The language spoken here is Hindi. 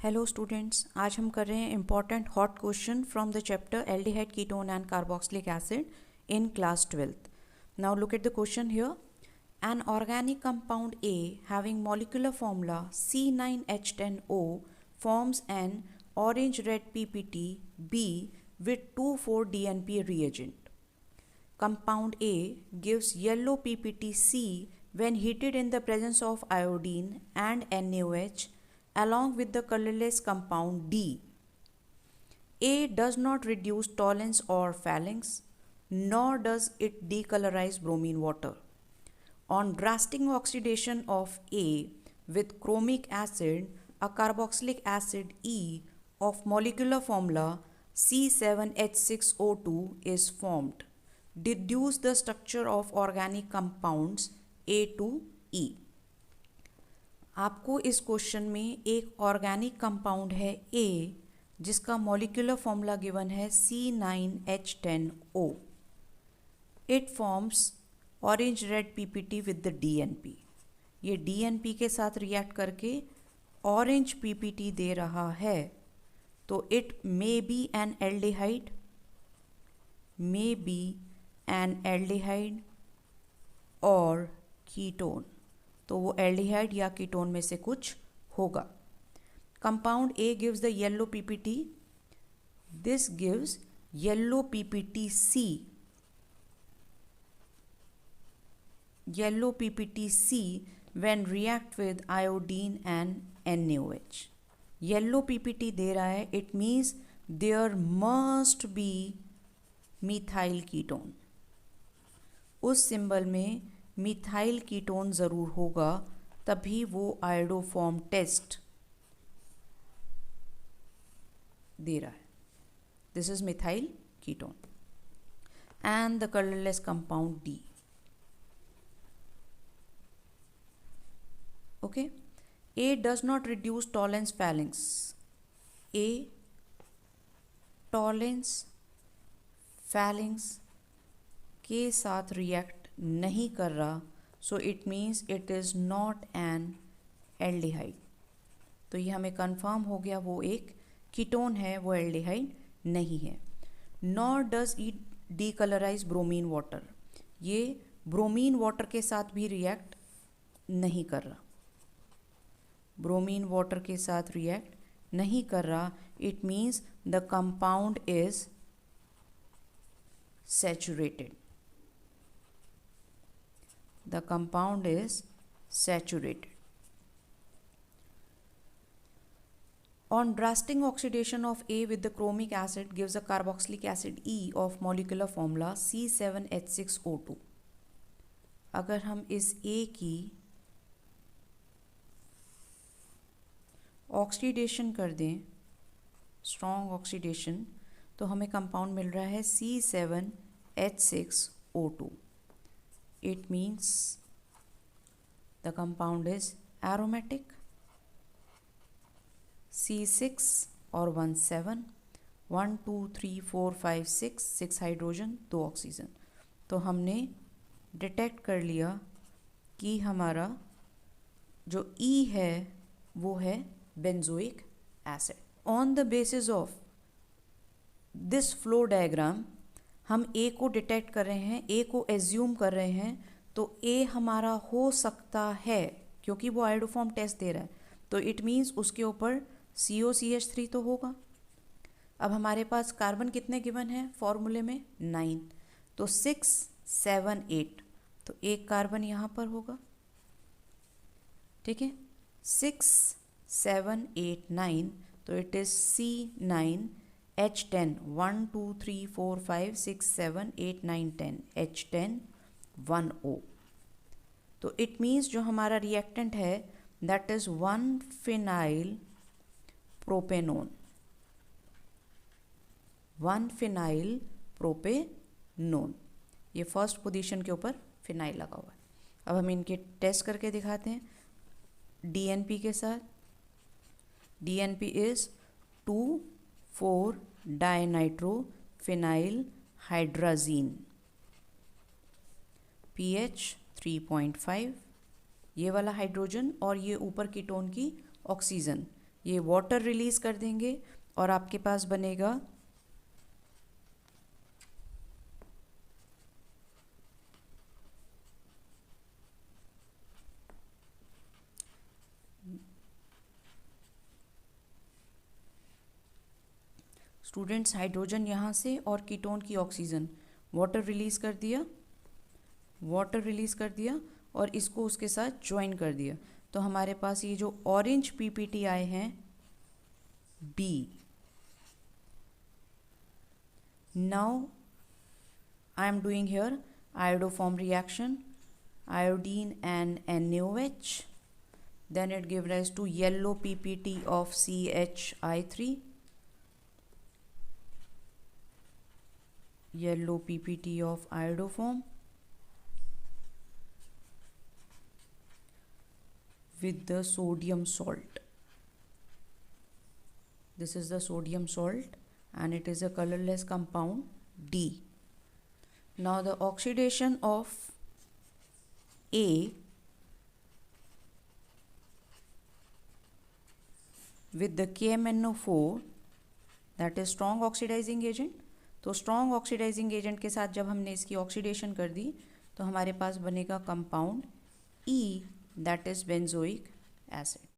हेलो स्टूडेंट्स, आज हम कर रहे हैं important hot question from the chapter aldehyde ketone and carboxylic acid in class 12th. Now look at the question here. An organic compound A having molecular formula C9H10O forms an orange red PPT B with 2,4-DNP reagent. Compound A gives yellow PPT C when heated in the presence of iodine and NaOH along with the colorless compound D. A does not reduce toluene or phalanx, nor does it decolorize bromine water. On drastic oxidation of A with chromic acid, a carboxylic acid E of molecular formula C7H6O2 is formed. Deduce the structure of organic compounds A to E. आपको इस क्वेश्चन में एक ऑर्गेनिक कंपाउंड है A जिसका मॉलिक्यूलर फॉर्मूला गिवन है C9H10O. It forms orange red PPT with the DNP. ये DNP के साथ रिएक्ट करके ऑरेंज PPT दे रहा है, तो it may be N aldehyde, और कीटोन. तो वो एल्डिहाइड या कीटोन में से कुछ होगा. Compound A gives the yellow PPT. This gives yellow PPT-C. Yellow PPT-C when react with iodine and NaOH. Yellow PPT दे रहा है, it means there must be methyl ketone. उस सिंबल में मिथाइल कीटोन ज़रूर होगा, तभी वो आयोडोफॉर्म टेस्ट दे रहा है. This is methyl ketone and the colourless compound D. Okay. A does not reduce toluene phalanx. A toluene phalanx के साथ रिएक्ट नहीं कर रहा, so it means it is not an aldehyde. तो ये हमें कंफर्म हो गया वो एक कीटोन है, वो एल्डिहाइड नहीं है. Nor does it decolourise bromine water. ये ब्रोमीन वाटर के साथ भी रिएक्ट नहीं कर रहा. ब्रोमीन वाटर के साथ रिएक्ट नहीं कर रहा. It means the compound is saturated. The compound is saturated. On drastic oxidation of A with the chromic acid gives a carboxylic acid E of molecular formula C7H6O2. अगर हम इस A की ऑक्सीडेशन कर दें, स्ट्रॉन्ग ऑक्सीडेशन, तो हमें कंपाउंड मिल रहा है C7H6O2. It means the compound is aromatic. C6 और 1,7, 1 2 3 4 5 6 हाइड्रोजन, 2 ऑक्सीजन. तो हमने डिटेक्ट कर लिया कि हमारा जो E है वो है benzoic acid. On the basis of this flow diagram हम A को डिटेक्ट कर रहे हैं, A को एज्यूम कर रहे हैं, तो A हमारा हो सकता है क्योंकि वो आयोडोफॉर्म टेस्ट दे रहा है, तो इट मीन्स उसके ऊपर COCH3 तो होगा. अब हमारे पास कार्बन कितने गिवन है फॉर्मूले में? 9. तो 6 7 8, तो एक कार्बन यहाँ पर होगा. ठीक है. 6 7 8 9, तो it is C9H10. 1 2 3 4 5 6 7 8 9 10, H10 1O. तो इट मीन्स जो हमारा रिएक्टेंट है that is 1 phenyl propanone. 1 phenyl propanone. ये फर्स्ट पोजीशन के ऊपर फिनाइल लगा हुआ है. अब हम इनके टेस्ट करके दिखाते हैं DNP के साथ. DNP इज 2,4-डाइनाइट्रोफिनाइल हाइड्राजीन. pH 3.5. ये वाला हाइड्रोजन और ये ऊपर कीटोन की ऑक्सीजन, ये वाटर रिलीज कर देंगे और आपके पास बनेगा स्टूडेंट्स हाइड्रोजन यहाँ से और कीटोन की ऑक्सीजन, वाटर रिलीज कर दिया, वाटर रिलीज कर दिया और इसको उसके साथ ज्वाइन कर दिया। तो हमारे पास ये जो ऑरेंज पीपीटी आए हैं B. Now I am doing here iodoform reaction, iodine and NaOH, then it give rise to yellow ppt of CHI3, yellow ppt of iodoform with the sodium salt. This is the sodium salt and it is a colorless compound D. Now the oxidation of A with the KMnO4, that is strong oxidizing agent. तो strong oxidizing agent के साथ जब हमने इसकी ऑक्सीडेशन कर दी तो हमारे पास बनेगा compound E, that is benzoic acid.